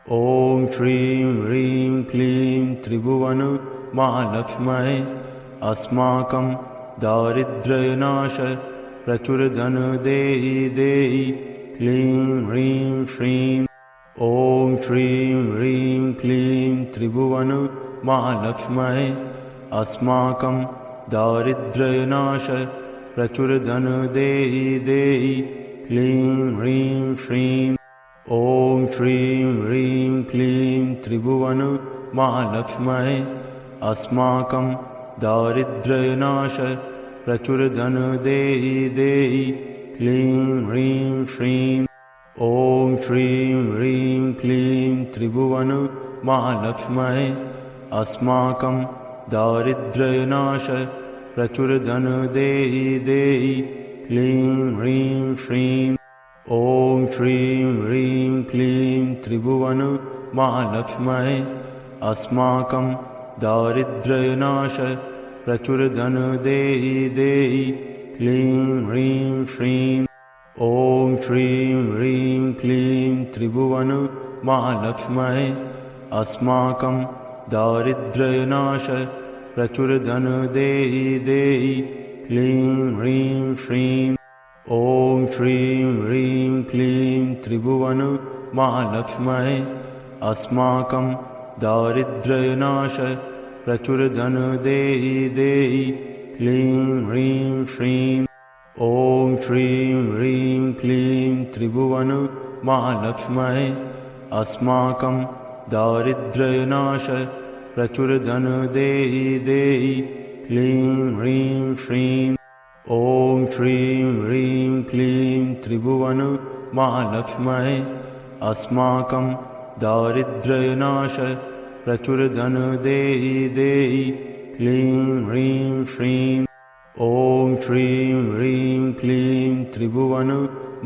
ॐ श्रीं ह्रीं क्लीं त्रिभुवन महालक्ष्म्यै अस्माकं दारिद्र्यनाश प्रचुरधन देहि देहि क्लीं ह्रीं श्रीं। ॐ श्रीं ह्रीं क्लीं त्रिभुवन महालक्ष्म्यै अस्माकं दारिद्र्यनाश प्रचुरधन देहि देहि क्लीं ह्रीं श्रीं। ॐ श्रीं ह्रीं क्लीं त्रिभुवन महालक्ष्म्यै अस्माकं दारिद्र्यनाश प्रचुरधन देहि देहि क्लीं ह्रीं श्रीं। ॐ श्रीं ह्रीं क्लीं त्रिभुवन महालक्ष्म्यै अस्माकं दारिद्र्यनाश प्रचुरधन देहि देहि क्लीं ह्रीं श्रीं। ॐ श्रीं ह्रीं क्लीं त्रिभुवन महालक्ष्म्यै अस्माकं दारिद्र्यनाश प्रचुरधन देहि देहि क्लीं ह्रीं श्रीं। ॐ श्रीं ह्रीं क्लीं त्रिभुवन महालक्ष्म्यै अस्माकं दारिद्र्यनाश प्रचुरधन देहि देहि क्लीं ह्रीं श्रीं। ॐ श्रीं ह्रीं क्लीं त्रिभुवन महालक्ष्म्यै अस्माकं दारिद्र्यनाश प्रचुरधन देहि देहि क्लीं ह्रीं श्रीं। ॐ श्रीं ह्रीं क्लीं त्रिभुवन महालक्ष्म्यै अस्माकं दारिद्र्यनाश प्रचुरधन देहि देहि क्लीं ह्रीं श्रीं। ॐ श्रीं ह्रीं क्लीं त्रिभुवन महालक्ष्म्यै अस्माकं दारिद्र्यनाश प्रचुरधन देहि देहि क्लीं ह्रीं श्रीं। ॐ श्रीं ह्रीं क्लीं त्रिभुवन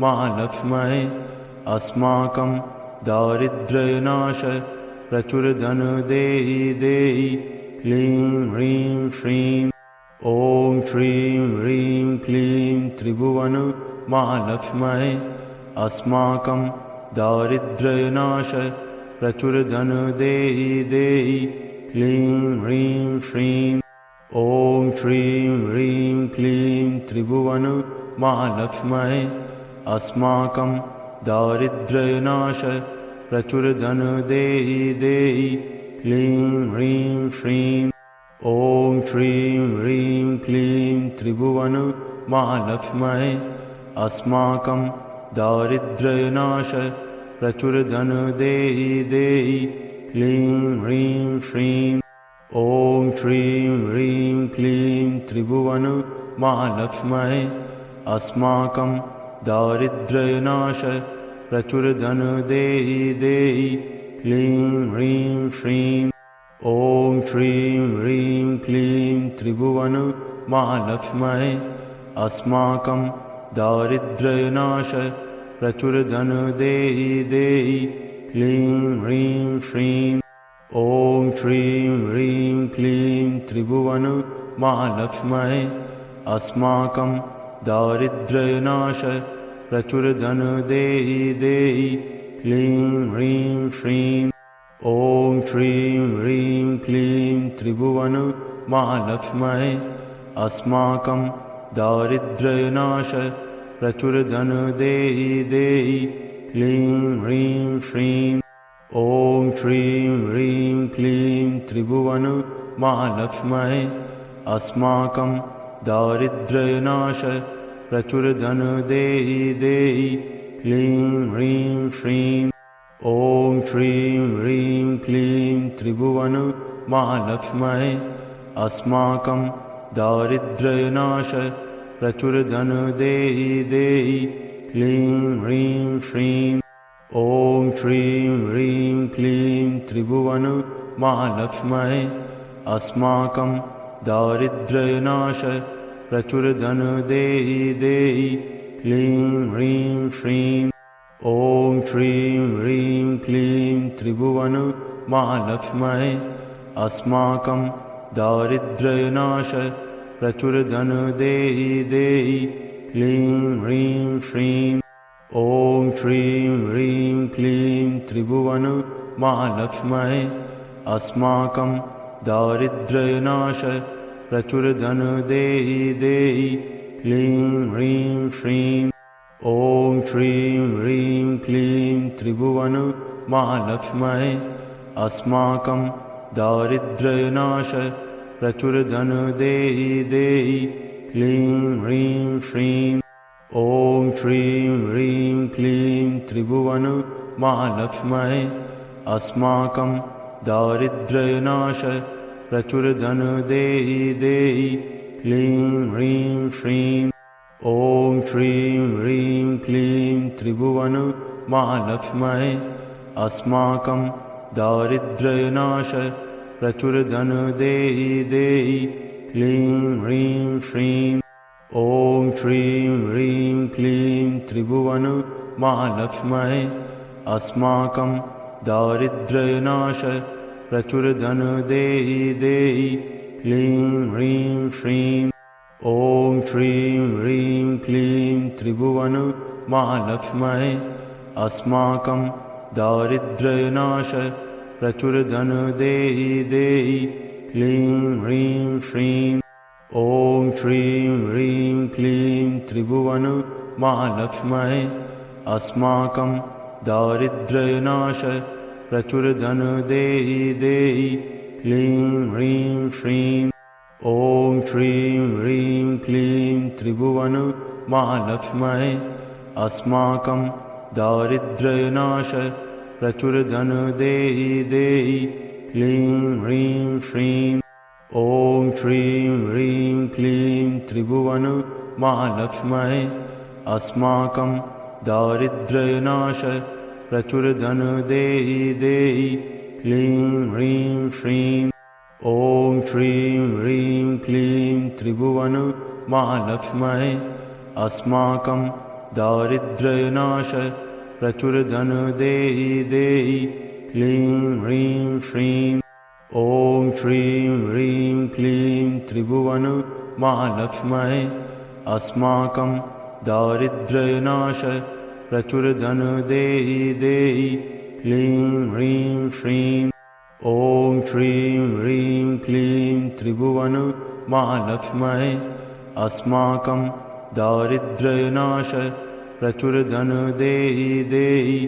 महालक्ष्म्यै अस्माकं दारिद्र्यनाश प्रचुरधन देहि देहि क्लीं ह्रीं श्रीं। ॐ श्रीं ह्रीं क्लीं त्रिभुवन महालक्ष्म्यै अस्माकं दारिद्र्यनाश प्रचुरधन देहि देहि क्लीं ह्रीं श्रीं। ॐ श्रीं ह्रीं क्लीं त्रिभुवन महालक्ष्म्यै अस्माकं दारिद्र्यनाश प्रचुरधन देहि देहि क्लीं ह्रीं श्रीं। ॐ श्रीं ह्रीं क्लीं त्रिभुवन महालक्ष्म्यै अस्माकं दारिद्र्यनाश प्रचुरधन देहि देहि क्लीं ह्रीं श्रीं। ॐ श्रीं ह्रीं क्लीं त्रिभुवन महालक्ष्म्यै अस्माकं दारिद्र्यनाश प्रचुरधन देहि देहि क्लीं ह्रीं श्रीं। ॐ श्रीं ह्रीं क्लीं त्रिभुवन महालक्ष्म्यै अस्माकं दारिद्र्यनाश प्रचुरधन देहि देहि क्लीं ह्रीं श्रीं। ॐ श्रीं ह्रीं क्लीं त्रिभुवन महालक्ष्म्यै अस्माकं दारिद्र्यनाश प्रचुरधन देहि देहि क्लीं ह्रीं श्रीं। ॐ श्रीं ह्रीं क्लीं त्रिभुवन महालक्ष्म्यै अस्माकं दारिद्र्यनाश प्रचुरधन देहि देहि क्लीं ह्रीं श्रीं। ॐ श्रीं ह्रीं क्लीं त्रिभुवन महालक्ष्म्यै अस्माकं दारिद्र्यनाश प्रचुरधन देहि देहि क्लीं ह्रीं श्रीं। ॐ श्रीं ह्रीं क्लीं त्रिभुवन महालक्ष्म्यै अस्माकं दारिद्र्यनाश प्रचुरधन देहि देहि क्लीं ह्रीं श्रीं। ॐ श्रीं ह्रीं क्लीं त्रिभुवन महालक्ष्म्यै अस्माकं दारिद्र्यनाश प्रचुरधन देहि देहि क्लीं ह्रीं श्रीं। ॐ श्रीं ह्रीं क्लीं त्रिभुवन महालक्ष्म्यै अस्माकं दारिद्र्यनाश प्रचुरधन देहि देहि क्लीं ह्रीं श्रीं। ॐ श्रीं ह्रीं क्लीं त्रिभुवन महालक्ष्म्यै अस्माकं दारिद्र्यनाशय प्रचुरधन देहि देहि क्लीं ह्रीं श्रीं ॐ श्रीं ह्रीं क्लीं त्रिभुवन महालक्ष्म्यै अस्माकं दारिद्र्यनाशय प्रचुरधन देहि देहि क्लीं ह्रीं श्रीं ॐ श्रीं ह्रीं क्लीं त्रिभुवन महालक्ष्म्यै अस्माकं दारिद्र्यनाशय प्रचुरधन देहि देहि क्लीं ह्रीं श्रीं ॐ श्रीं ह्रीं क्लीं त्रिभुवन महालक्ष्म्यै अस्माकं दारिद्र्यनाशय प्रचुरधन देहि देहि क्लीं ह्रीं श्रीं ॐ श्रीं ह्रीं क्लीं त्रिभुवन महालक्ष्म्यै अस्माकं दारिद्र्यनाशय प्रचुरधन देहि देहि क्लीं ह्रीं श्रीं ॐ श्रीं ह्रीं क्लीं त्रिभुवन महालक्ष्म्यै अस्माकं दारिद्र्यनाशय प्रचुरधन देहि देहि क्लीं ह्रीं श्रीं ॐ श्रीं ह्रीं क्लीं त्रिभुवन महालक्ष्म्यै अस्माकं दारिद्र्यनाशय प्रचुरधन देहि देहि क्लीं ह्रीं श्रीं ॐ श्रीं ह्रीं क्लीं त्रिभुवन महालक्ष्म्यै अस्माकं दारिद्र्यनाशय प्रचुरधन देहि देहि क्लीं ह्रीं श्रीं ॐ श्रीं ह्रीं क्लीं त्रिभुवन महालक्ष्म्यै अस्माकं दारिद्र्यनाशय प्रचुरधन देहि देहि क्लीं ह्रीं श्रीं ॐ श्रीं ह्रीं क्लीं त्रिभुवन महालक्ष्म्यै अस्माकं दारिद्र्यनाशय प्रचुरधन देहि देहि क्लीं ह्रीं श्रीं ॐ श्रीं ह्रीं क्लीं त्रिभुवन महालक्ष्म्यै अस्माकं दारिद्र्यनाशय प्रचुरधन देहि देहि क्लीं ह्रीं श्रीं ॐ श्रीं ह्रीं क्लीं त्रिभुवन महालक्ष्म्यै अस्माकं दारिद्र्यनाशय प्रचुरधन देहि देहि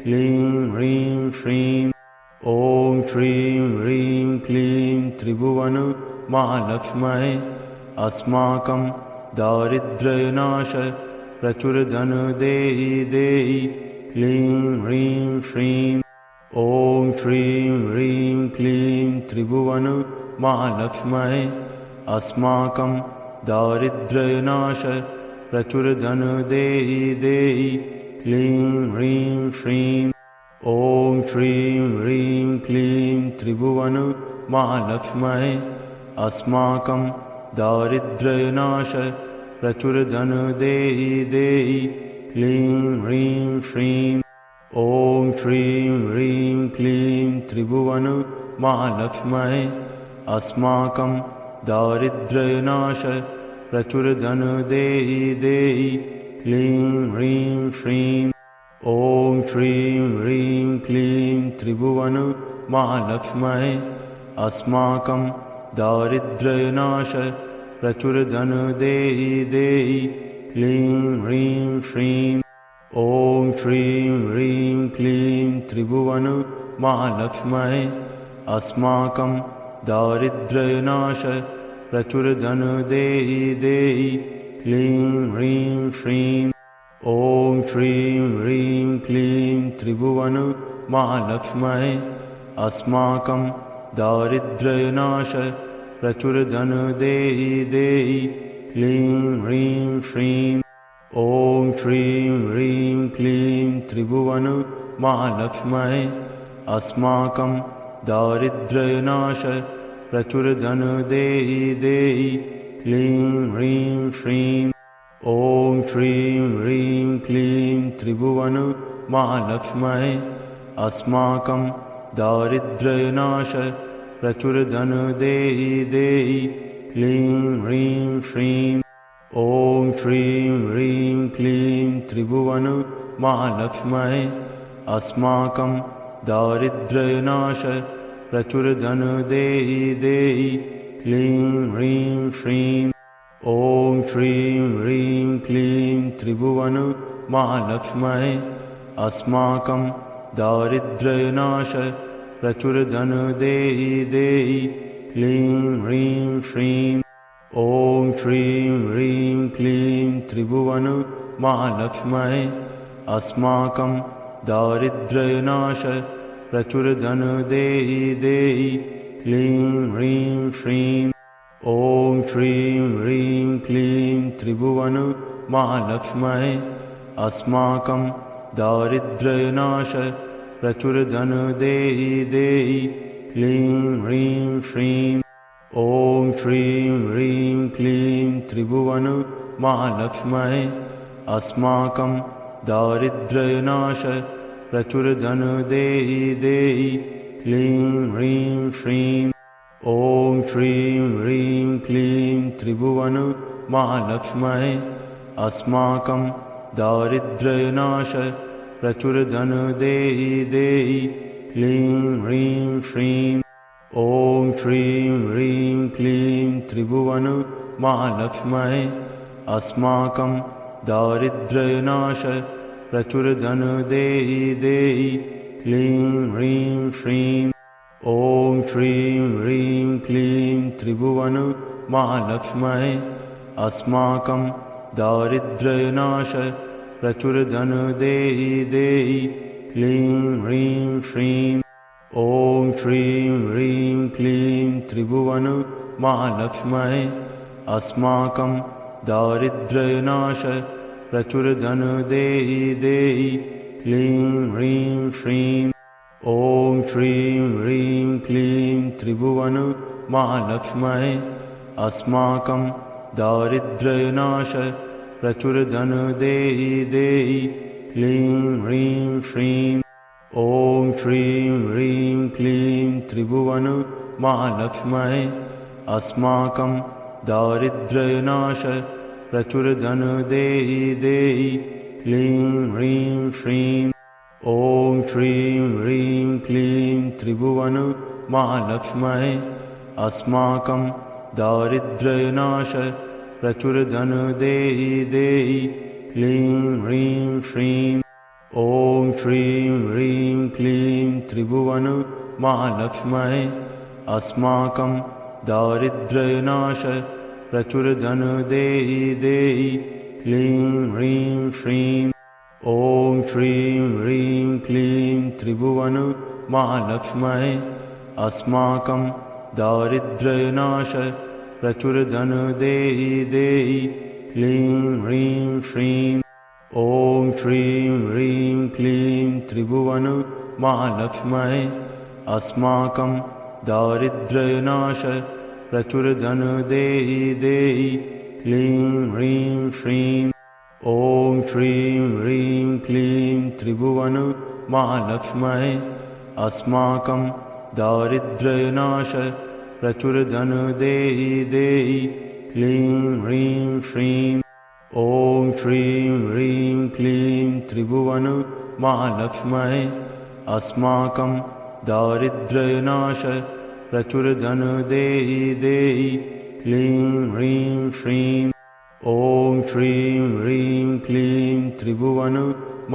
क्लीं ह्रीं श्रीं ॐ श्रीं ह्रीं क्लीं त्रिभुवन महालक्ष्म्यै अस्माकं दारिद्र्यनाशय प्रचुरधन देहि देहि क्लीं ह्रीं श्रीं ॐ श्रीं ह्रीं क्लीं त्रिभुवन महालक्ष्म्यै अस्माकं दारिद्र्यनाशय प्रचुरधन देहि देहि क्लीं ह्रीं श्रीं ॐ श्रीं ह्रीं क्लीं त्रिभुवन महालक्ष्म्यै अस्माकं दारिद्र्यनाशय प्रचुरधन देहि देहि क्लीं ह्रीं श्रीं ॐ श्रीं ह्रीं क्लीं त्रिभुवन महालक्ष्म्यै अस्माकं दारिद्र्यनाशय प्रचुरधन देहि देहि क्लीं ह्रीं श्रीं ॐ श्रीं ह्रीं क्लीं त्रिभुवन महालक्ष्म्यै अस्माकं दारिद्र्यनाशय प्रचुरधन देहि देहि क्लीं ह्रीं श्रीं ॐ श्रीं ह्रीं क्लीं त्रिभुवन महालक्ष्म्यै अस्माकं दारिद्र्यनाशय प्रचुरधन देहि देहि क्लीं ह्रीं श्रीं ॐ श्रीं ह्रीं क्लीं त्रिभुवन महालक्ष्म्यै अस्माकं दारिद्र्यनाशय प्रचुरधन देहि देहि क्लीं ह्रीं श्रीं ॐ श्रीं ह्रीं क्लीं त्रिभुवन महालक्ष्म्यै अस्माकं दारिद्र्यनाशय प्रचुरधन देहि देहि क्लीं ह्रीं श्रीं ॐ श्रीं ह्रीं क्लीं त्रिभुवन महालक्ष्म्यै अस्माकं दारिद्र्यनाशय प्रचुरधन देहि देहि क्लीं ह्रीं श्रीं ॐ श्रीं ह्रीं क्लीं त्रिभुवन महालक्ष्म्यै अस्माकं दारिद्र्यनाश प्रचुर धन देहि देहि क्लीं ह्रीं श्रीं। ॐ श्रीं ह्रीं क्लीं त्रिभुवन महालक्ष्म्यै अस्माकं दारिद्र्यनाश प्रचुर धन देहि देहि क्लीं ह्रीं श्रीं। ॐ श्रीं ह्रीं क्लीं त्रिभुवन महालक्ष्म्यै अस्माकं दारिद्र्यनाश प्रचुर धन देहि देहि क्लीं ह्रीं श्रीं। ॐ श्रीं ह्रीं क्लीं त्रिभुवन महालक्ष्म्यै अस्माकं दारिद्र्यनाश प्रचुर धन देहि देहि क्लीं ह्रीं श्रीं। ॐ श्रीं ह्रीं क्लीं त्रिभुवन महालक्ष्म्यै अस्माकं दारिद्र्यनाश प्रचुर धन देहि देहि क्लीं ह्रीं श्रीं। ॐ श्रीं ह्रीं क्लीं त्रिभुवन महालक्ष्म्यै अस्माकं दारिद्र्यनाश प्रचुर धन देहि देहि क्लीं ह्रीं श्रीं। ॐ श्रीं ह्रीं क्लीं त्रिभुवन महालक्ष्म्यै अस्माकं दारिद्र्यनाश प्रचुर धन देहि देहि क्लीं ह्रीं श्रीं। ॐ श्रीं ह्रीं क्लीं त्रिभुवन महालक्ष्म्यै अस्माकं दारिद्र्यनाश प्रचुर धन देहि देहि क्लीं ह्रीं श्रीं। ॐ श्रीं ह्रीं क्लीं त्रिभुवन महालक्ष्म्यै अस्माकं दारिद्र्यनाश प्रचुर धन देहि देहि क्लीं ह्रीं श्रीं। ॐ श्रीं ह्रीं क्लीं त्रिभुवन महालक्ष्म्यै अस्माकं दारिद्र्यनाश प्रचुर धन देहि देहि क्लीं ह्रीं श्रीं। ॐ श्रीं ह्रीं क्लीं त्रिभुवन महालक्ष्म्यै अस्माकं दारिद्र्यनाश प्रचुर धन देहि देहि क्लीं ह्रीं श्रीं। ॐ श्रीं ह्रीं क्लीं त्रिभुवन महालक्ष्म्यै अस्माकं दारिद्र्यनाश प्रचुर धन देहि देहि क्लीं ह्रीं श्रीं। ॐ श्रीं ह्रीं क्लीं त्रिभुवन महालक्ष्म्यै अस्माकं दारिद्र्यनाश प्रचुर धन देहि देहि क्लीं ह्रीं श्रीं। ॐ श्रीं ह्रीं क्लीं त्रिभुवन महालक्ष्म्यै अस्माकं दारिद्र्यनाश प्रचुर धन देहि देहि क्लीं ह्रीं श्रीं। ॐ श्रीं ह्रीं क्लीं त्रिभुवन महालक्ष्म्यै अस्माकं दारिद्र्यनाश प्रचुर धन देहि देहि क्लीं ह्रीं श्रीं। ॐ श्रीं ह्रीं क्लीं त्रिभुवन महालक्ष्म्यै अस्माकं दारिद्र्यनाश प्रचुर धन देहि देहि क्लीं ह्रीं श्रीं। ॐ श्रीं ह्रीं क्लीं त्रिभुवन महालक्ष्म्यै अस्माकं दारिद्र्यनाश प्रचुर धन देहि देहि क्लीं ह्रीं श्रीं। ॐ श्रीं ह्रीं क्लीं त्रिभुवन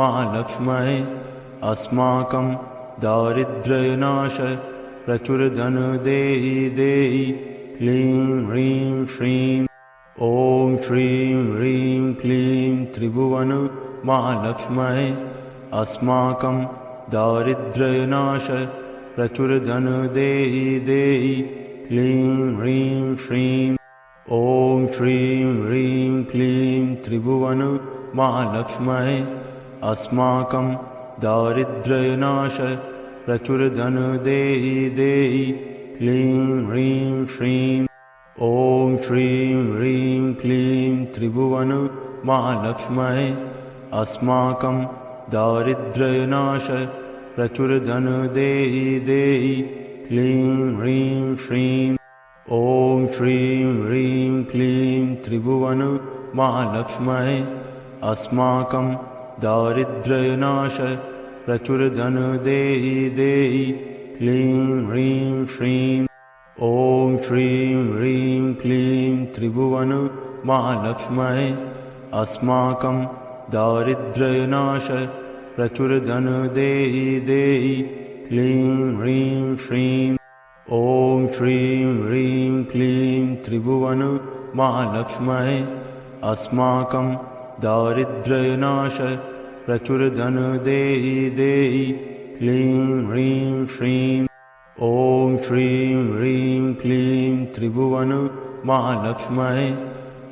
महालक्ष्म्यै अस्माकं दारिद्र्यनाश प्रचुर धन देहि देहि क्लीं ह्रीं श्रीं। ॐ श्रीं ह्रीं क्लीं त्रिभुवन महालक्ष्म्यै अस्माकं दारिद्र्यनाश प्रचुर धन देहि देहि क्लीं ह्रीं श्रीं। ॐ श्रीं ह्रीं क्लीं त्रिभुवन महालक्ष्म्यै अस्माकं दारिद्र्यनाश प्रचुर धन देहि देहि क्लीं ह्रीं श्रीं। ॐ श्रीं ह्रीं क्लीं त्रिभुवन महालक्ष्म्यै अस्माकं दारिद्र्यनाश प्रचुर धन देहि देहि क्लीं ह्रीं श्रीं। ॐ श्रीं ह्रीं क्लीं त्रिभुवन महालक्ष्म्यै अस्माकं दारिद्र्यनाश प्रचुरधन देहि देहि क्लीं ह्रीं श्रीं। ॐ श्रीं ह्रीं क्लीं त्रिभुवन महालक्ष्म्यै अस्माकं दारिद्र्यनाश प्रचुरधन देहि देहि क्लीं ह्रीं श्रीं। ॐ श्रीं ह्रीं क्लीं त्रिभुवन महालक्ष्म्यै अस्माकं दारिद्र्यनाश प्रचुरधन देहि देहि क्लीं ह्रीं श्रीं। ॐ श्रीं ह्रीं क्लीं त्रिभुवन महालक्ष्म्यै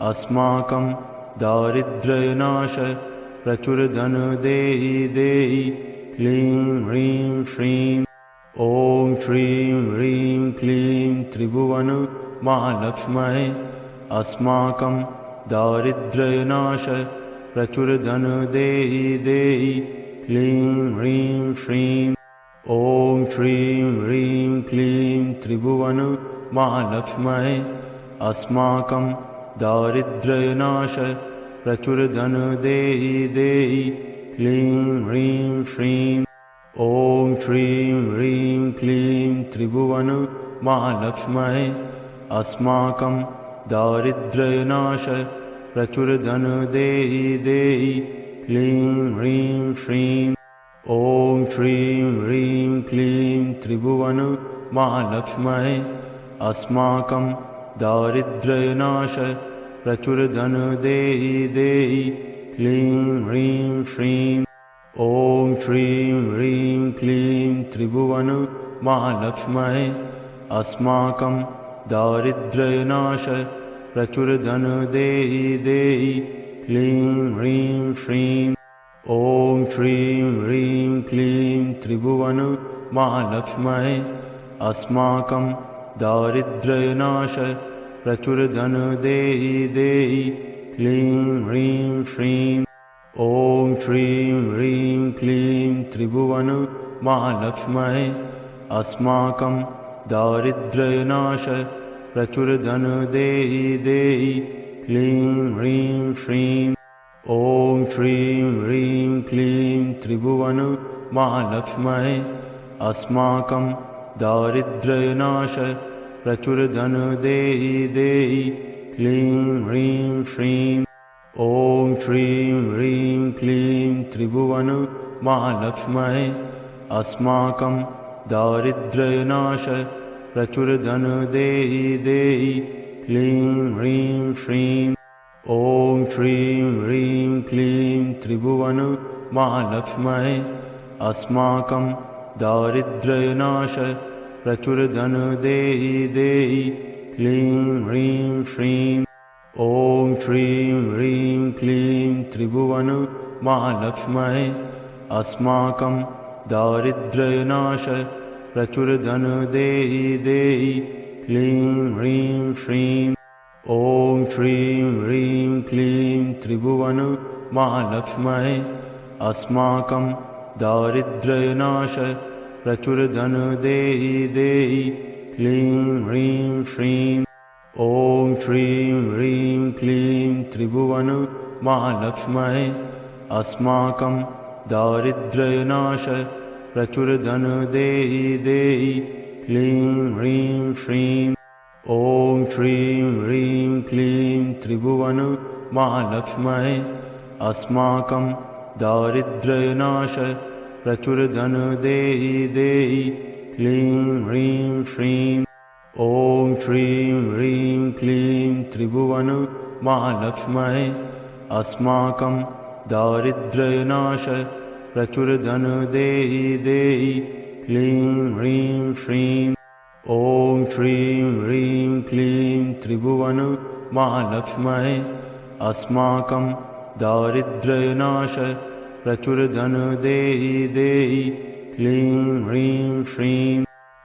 अस्माकं दारिद्र्यनाश प्रचुरधन देहि देहि क्लीं ह्रीं श्रीं। ॐ श्रीं ह्रीं क्लीं त्रिभुवन महालक्ष्म्यै अस्माकं दारिद्र्यनाश प्रचुरधन देहि देहि क्लीं ह्रीं श्रीं। ॐ श्रीं ह्रीं क्लीं त्रिभुवन महालक्ष्म्यै अस्माकं दारिद्र्यनाश प्रचुरधन देहि देहि क्लीं ह्रीं श्रीं। ॐ श्रीं ह्रीं क्लीं त्रिभुवन महालक्ष्म्यै अस्माकं दारिद्र्यनाश प्रचुरधन देहि देहि क्लीं ह्रीं श्रीं। ॐ श्रीं ह्रीं क्लीं त्रिभुवन महालक्ष्म्यै अस्माकं दारिद्र्यनाश प्रचुरधन देहि देहि क्लीं ह्रीं श्रीं। ॐ श्रीं ह्रीं क्लीं त्रिभुवन महालक्ष्म्यै अस्माकं दारिद्र्यनाश प्रचुरधन देहि देहि क्लीं ह्रीं श्रीं। ॐ श्रीं ह्रीं क्लीं त्रिभुवन महालक्ष्म्यै अस्माकं दारिद्र्यनाश प्रचुरधन देहि देहि क्लीं ह्रीं श्रीं। ॐ श्रीं ह्रीं क्लीं त्रिभुवन महालक्ष्म्यै अस्माकं दारिद्र्यनाश प्रचुरधन देहि देहि क्लीं ह्रीं श्रीं। ॐ श्रीं ह्रीं क्लीं त्रिभुवन महालक्ष्म्यै अस्माकं दारिद्र्यनाश प्रचुरधन देहि देहि क्लीं ह्रीं श्रीं। ॐ श्रीं ह्रीं क्लीं त्रिभुवन महालक्ष्म्यै अस्माकं दारिद्र्यनाश प्रचुरधन देहि देहि क्लीं ह्रीं श्रीं। ॐ श्रीं ह्रीं क्लीं त्रिभुवन महालक्ष्म्यै अस्माकं दारिद्र्यनाश प्रचुरधन देहि देहि क्लीं ह्रीं श्रीं। ॐ श्रीं ह्रीं क्लीं त्रिभुवन महालक्ष्म्यै अस्माकं दारिद्र्यनाश प्रचुरधन देहि देहि क्लीं ह्रीं श्रीं। ॐ श्रीं ह्रीं क्लीं त्रिभुवन महालक्ष्म्यै अस्माकं दारिद्र्यनाश प्रचुरधन देहि देहि क्लीं ह्रीं श्रीं। ॐ श्रीं ह्रीं क्लीं त्रिभुवन महालक्ष्म्यै अस्माकं दारिद्र्यनाश प्रचुरधन देहि देहि क्लीं ह्रीं श्रीं। ॐ श्रीं ह्रीं क्लीं त्रिभुवन महालक्ष्म्यै अस्माकं दारिद्र्यनाश प्रचुरधन देहि देहि क्लीं ह्रीं श्रीं। ॐ श्रीं ह्रीं क्लीं त्रिभुवन महालक्ष्म्यै अस्माकं दारिद्र्यनाश प्रचुरधन देहि देहि क्लीं ह्रीं श्रीं। ॐ श्रीं ह्रीं क्लीं त्रिभुवन महालक्ष्म्यै अस्माकं दारिद्र्यनाश प्रचुरधन देहि देहि क्लीं ह्रीं श्रीं।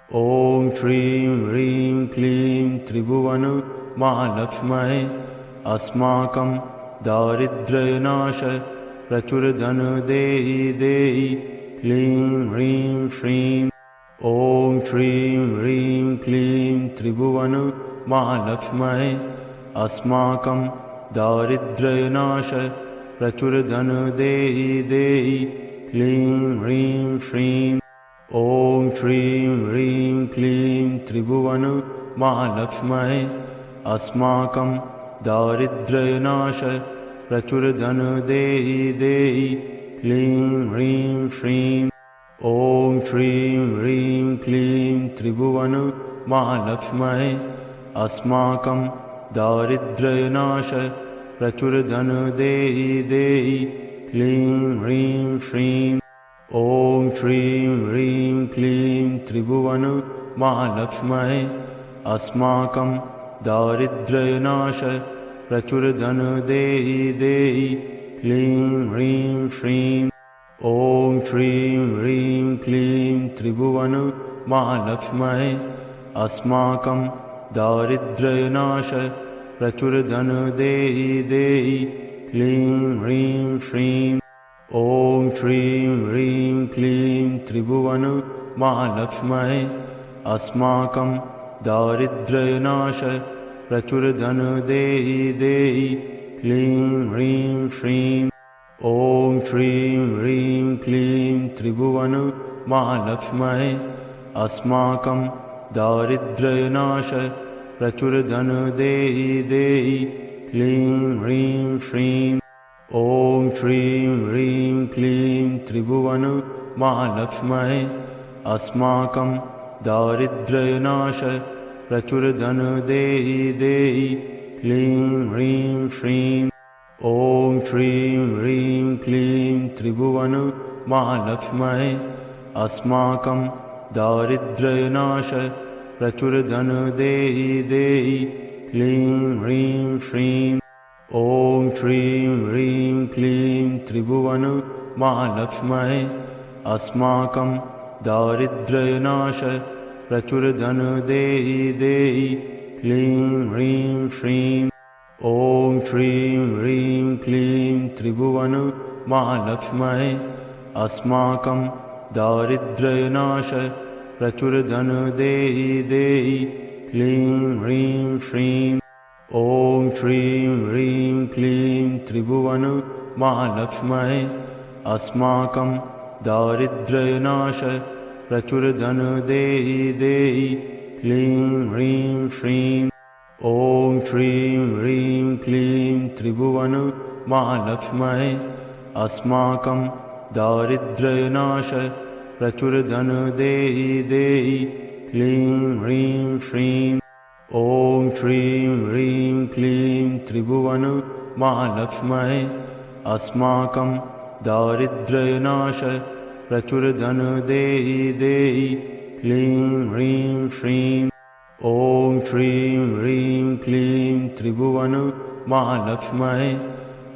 ॐ श्रीं ह्रीं क्लीं त्रिभुवन महालक्ष्म्यै अस्माकं दारिद्र्यनाश प्रचुरधन देहि देहि क्लीं ह्रीं श्रीं। ॐ श्रीं ह्रीं क्लीं त्रिभुवन महालक्ष्म्यै अस्माकं दारिद्र्यनाश प्रचुरधन देहि देहि क्लीं ह्रीं श्रीं। ॐ श्रीं ह्रीं क्लीं त्रिभुवन महालक्ष्म्यै अस्माकं दारिद्र्यनाश प्रचुर धन देहि देहि क्लीं ह्रीं श्रीं। ॐ श्रीं ह्रीं क्लीं त्रिभुवन महालक्ष्म्यै अस्माकं दारिद्र्यनाश प्रचुर धन देहि देहि क्लीं ह्रीं श्रीं। ॐ श्रीं ह्रीं क्लीं त्रिभुवन महालक्ष्म्यै अस्माकं दारिद्र्यनाश प्रचुर धन देहि देहि क्लीं ह्रीं श्रीं। ॐ श्रीं ह्रीं क्लीं त्रिभुवन महालक्ष्म्यै अस्माकं दारिद्र्यनाश प्रचुर धन देहि देहि क्लीं ह्रीं श्रीं। ॐ श्रीं ह्रीं क्लीं त्रिभुवन महालक्ष्म्यै अस्माकं दारिद्र्यनाश प्रचुर धन देहि देहि क्लीं ह्रीं श्रीं। ॐ श्रीं ह्रीं क्लीं त्रिभुवन महालक्ष्म्यै अस्माकं दारिद्र्यनाश प्रचुर धन देहि देहि क्लीं ह्रीं श्रीं। ॐ श्रीं ह्रीं क्लीं त्रिभुवन महालक्ष्म्यै अस्माकं दारिद्र्यनाश प्रचुर धन देहि देहि क्लीं ह्रीं श्रीं। ॐ श्रीं ह्रीं क्लीं त्रिभुवन महालक्ष्म्यै अस्माकं दारिद्र्यनाश प्रचुर धन देहि देहि क्लीं ह्रीं श्रीं। ॐ श्रीं ह्रीं क्लीं त्रिभुवन महालक्ष्म्यै अस्माकं दारिद्र्यनाश प्रचुर धन देहि देहि क्लीं ह्रीं श्रीं। ॐ श्रीं ह्रीं क्लीं त्रिभुवन महालक्ष्म्यै अस्माकं दारिद्र्यनाश प्रचुर धन देहि देहि क्लीं ह्रीं श्रीं। ॐ श्रीं ह्रीं क्लीं त्रिभुवन महालक्ष्म्यै अस्माकं दारिद्र्यनाश प्रचुर धन देहि देहि क्लीं ह्रीं श्रीं। ॐ श्रीं ह्रीं क्लीं त्रिभुवन महालक्ष्म्यै अस्माकं दारिद्र्यनाश प्रचुर धन देहि देहि क्लीं ह्रीं श्रीं। ॐ श्रीं ह्रीं क्लीं त्रिभुवन महालक्ष्म्यै अस्माकं दारिद्र्यनाश प्रचुर धन देहि देहि क्लीं ह्रीं श्रीं। ॐ श्रीं ह्रीं क्लीं त्रिभुवन महालक्ष्म्यै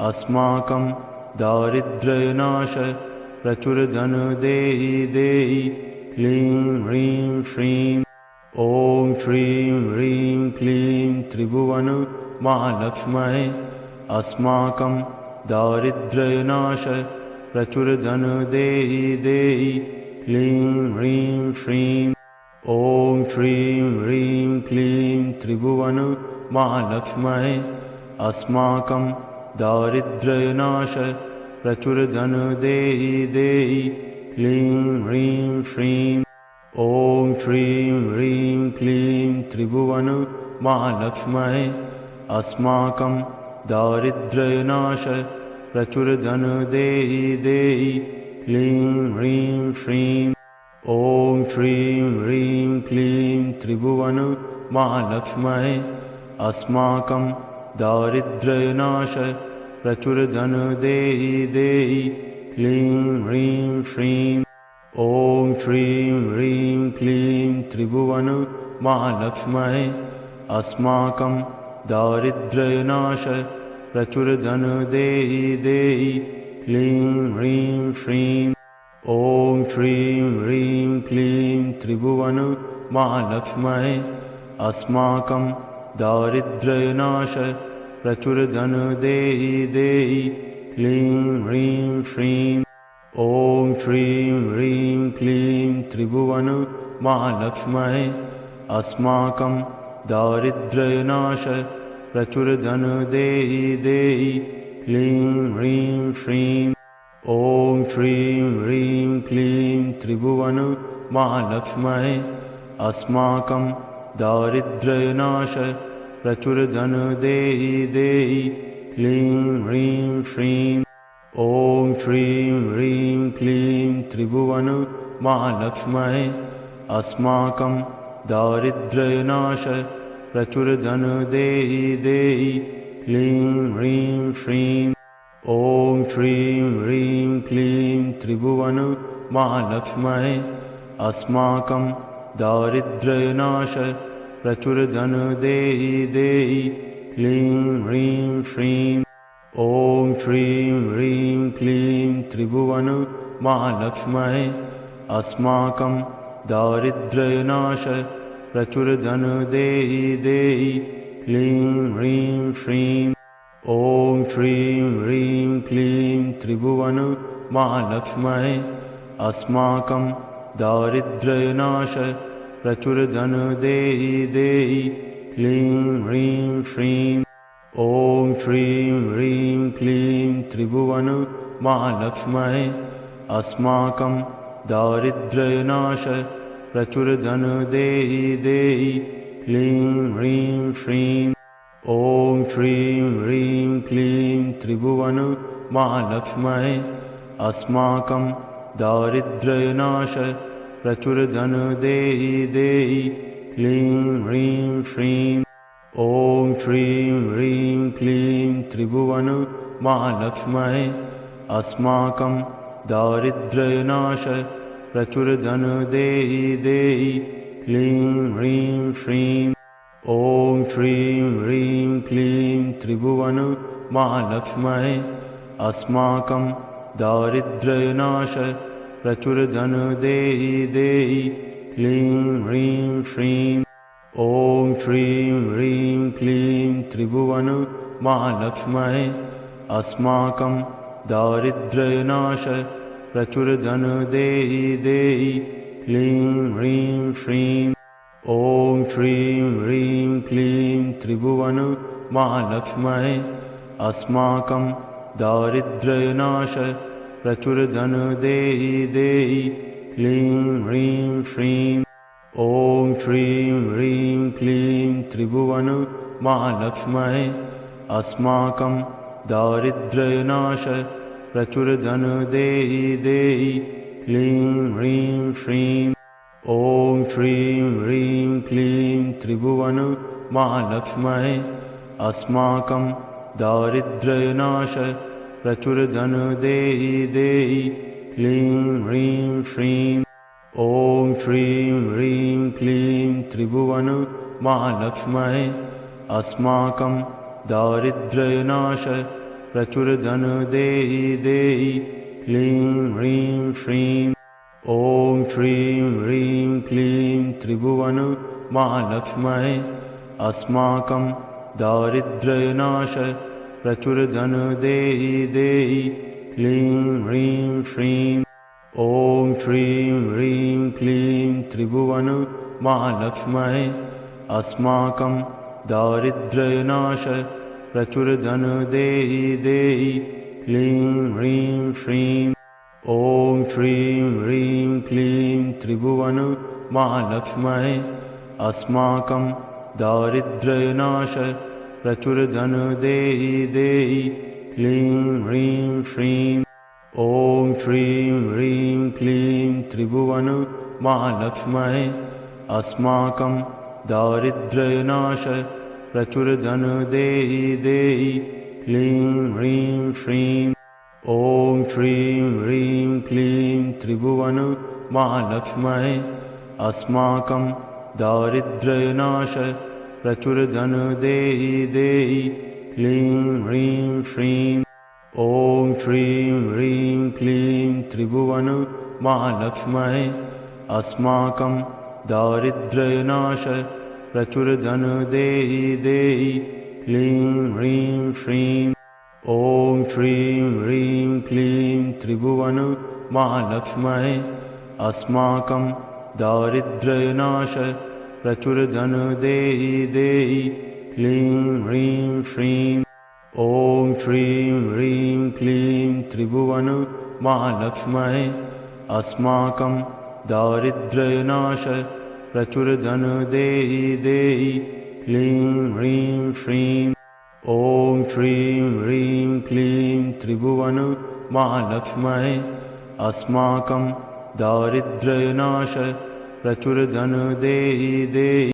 अस्माकं दारिद्र्यनाश प्रचुर धन देहि देहि क्लीं ह्रीं श्रीं। ॐ श्रीं ह्रीं क्लीं त्रिभुवन महालक्ष्म्यै अस्माकं दारिद्र्यनाश प्रचुर धन देहि देहि क्लीं ह्रीं श्रीं। ॐ श्रीं ह्रीं क्लीं त्रिभुवन महालक्ष्म्यै अस्माकं दारिद्र्यनाश प्रचुर धन देहि देहि क्लीं ह्रीं श्रीं। ॐ श्रीं ह्रीं क्लीं त्रिभुवन महालक्ष्म्यै अस्माकं दारिद्र्यनाश प्रचुर धन देहि देहि क्लीं ह्रीं श्रीं। ॐ श्रीं ह्रीं क्लीं त्रिभुवन महालक्ष्म्यै अस्माकं दारिद्र्यनाश प्रचुर धन देहि देहि क्लीं ह्रीं श्रीं। ॐ श्रीं ह्रीं क्लीं त्रिभुवन महालक्ष्म्यै अस्माकं दारिद्र्यनाश प्रचुर धन देहि देहि क्लीं ह्रीं श्रीं। ॐ श्रीं ह्रीं क्लीं त्रिभुवन महालक्ष्म्यै अस्माकं दारिद्र्यनाश प्रचुर धन देहि देहि क्लीं ह्रीं श्रीं। ॐ श्रीं ह्रीं क्लीं त्रिभुवन महालक्ष्म्यै अस्माकं दारिद्र्यनाश प्रचुर धन देहि देहि क्लीं ह्रीं श्रीं। ॐ ॐ श्रीं ह्रीं क्लीं त्रिभुवन महालक्ष्म्यै अस्माकं दारिद्र्यनाश प्रचुर धन देहि देहि क्लीं ह्रीं श्रीं ॐ श्रीं ह्रीं क्लीं त्रिभुवन महालक्ष्म्यै अस्माकं दारिद्र्यनाश प्रचुर धन देहि देहि क्लीं ह्रीं श्रीं ॐ श्रीं ह्रीं क्लीं त्रिभुवन महालक्ष्म्यै अस्माकं दारिद्र्यनाश प्रचुर धन देहि देहि क्लीं ह्रीं श्रीं ॐ श्रीं ह्रीं क्लीं त्रिभुवन महालक्ष्म्यै अस्माकं दारिद्र्यनाश प्रचुर धन देहि देहि क्लीं ह्रीं श्रीं ॐ श्रीं ह्रीं क्लीं त्रिभुवन महालक्ष्म्यै अस्माकं दारिद्र्यनाश प्रचुर धन देहि देहि क्लीं ह्रीं श्रीं ॐ श्रीं ह्रीं क्लीं त्रिभुवन महालक्ष्म्यै अस्माकं दारिद्र्यनाश प्रचुर धन देहि देहि क्लीं ह्रीं श्रीं ॐ श्रीं ह्रीं क्लीं त्रिभुवन महालक्ष्म्यै अस्माकं दारिद्र्यनाश प्रचुर धन देहि देहि क्लीं ह्रीं श्रीं ॐ श्रीं ह्रीं क्लीं त्रिभुवन महालक्ष्म्यै अस्माकं दारिद्र्यनाश प्रचुर धन देहि देहि क्लीं ह्रीं श्रीं ॐ श्रीं ह्रीं क्लीं त्रिभुवन महालक्ष्म्यै अस्माकं दारिद्र्यनाश प्रचुर धन देहि देहि क्लीं ह्रीं श्रीं ॐ श्रीं ह्रीं क्लीं त्रिभुवन महालक्ष्म्यै अस्माकं दारिद्र्यनाश प्रचुर धन देहि देहि क्लीं ह्रीं श्रीं ॐ श्रीं ह्रीं क्लीं त्रिभुवन महालक्ष्म्यै अस्माकं दारिद्र्यनाश प्रचुर धन देहि देहि क्लीं ह्रीं श्रीं ॐ श्रीं ह्रीं क्लीं त्रिभुवन महालक्ष्म्यै अस्माकं दारिद्र्यनाश प्रचुर धन देहि देहि क्लीं ह्रीं श्रीं ॐ श्रीं ह्रीं क्लीं त्रिभुवन महालक्ष्म्यै अस्माकं दारिद्र्यनाश प्रचुर धन देहि देहि क्लीं ह्रीं श्रीं ॐ श्रीं ह्रीं क्लीं त्रिभुवन महालक्ष्म्यै अस्माकं दारिद्र्यनाश प्रचुर धन देहि देहि क्लीं ह्रीं श्रीं ॐ श्रीं ह्रीं क्लीं त्रिभुवन महालक्ष्म्यै अस्माकं दारिद्र्यनाश प्रचुर धन देहि देहि क्लीं ह्रीं श्रीं ॐ श्रीं ह्रीं क्लीं त्रिभुवन महालक्ष्म्यै अस्माकं दारिद्र्यनाश प्रचुर धन देहि देहि क्लीं ह्रीं श्रीं ॐ श्रीं ह्रीं क्लीं त्रिभुवन महालक्ष्म्यै अस्माकं दारिद्र्यनाश प्रचुर धन देहि देहि क्लीं ह्रीं श्रीं ॐ श्रीं ह्रीं क्लीं त्रिभुवन महालक्ष्म्यै अस्माकं दारिद्र्यनाश प्रचुर धन देहि देहि क्लीं ह्रीं श्रीं ॐ श्रीं ह्रीं क्लीं त्रिभुवन महालक्ष्म्यै अस्माकं दारिद्र्यनाश प्रचुर धन देहि देहि क्लीं ह्रीं श्रीं ॐ श्रीं ह्रीं क्लीं त्रिभुवन महालक्ष्म्यै अस्माकं दारिद्र्यनाश प्रचुर धन देहि देहि क्लीं ह्रीं श्रीं ॐ श्रीं ह्रीं क्लीं त्रिभुवन महालक्ष्म्यै अस्माकं दारिद्र्यनाश प्रचुर धन देहि देहि क्लीं ह्रीं श्रीं ॐ श्रीं ह्रीं क्लीं त्रिभुवन महालक्ष्म्यै अस्माकं दारिद्र्यनाश प्रचुर धन देहि देहि क्लीं ह्रीं श्रीं ॐ श्रीं ह्रीं क्लीं त्रिभुवन महालक्ष्म्यै अस्माकं दारिद्र्यनाश प्रचुर धन देहि देहि।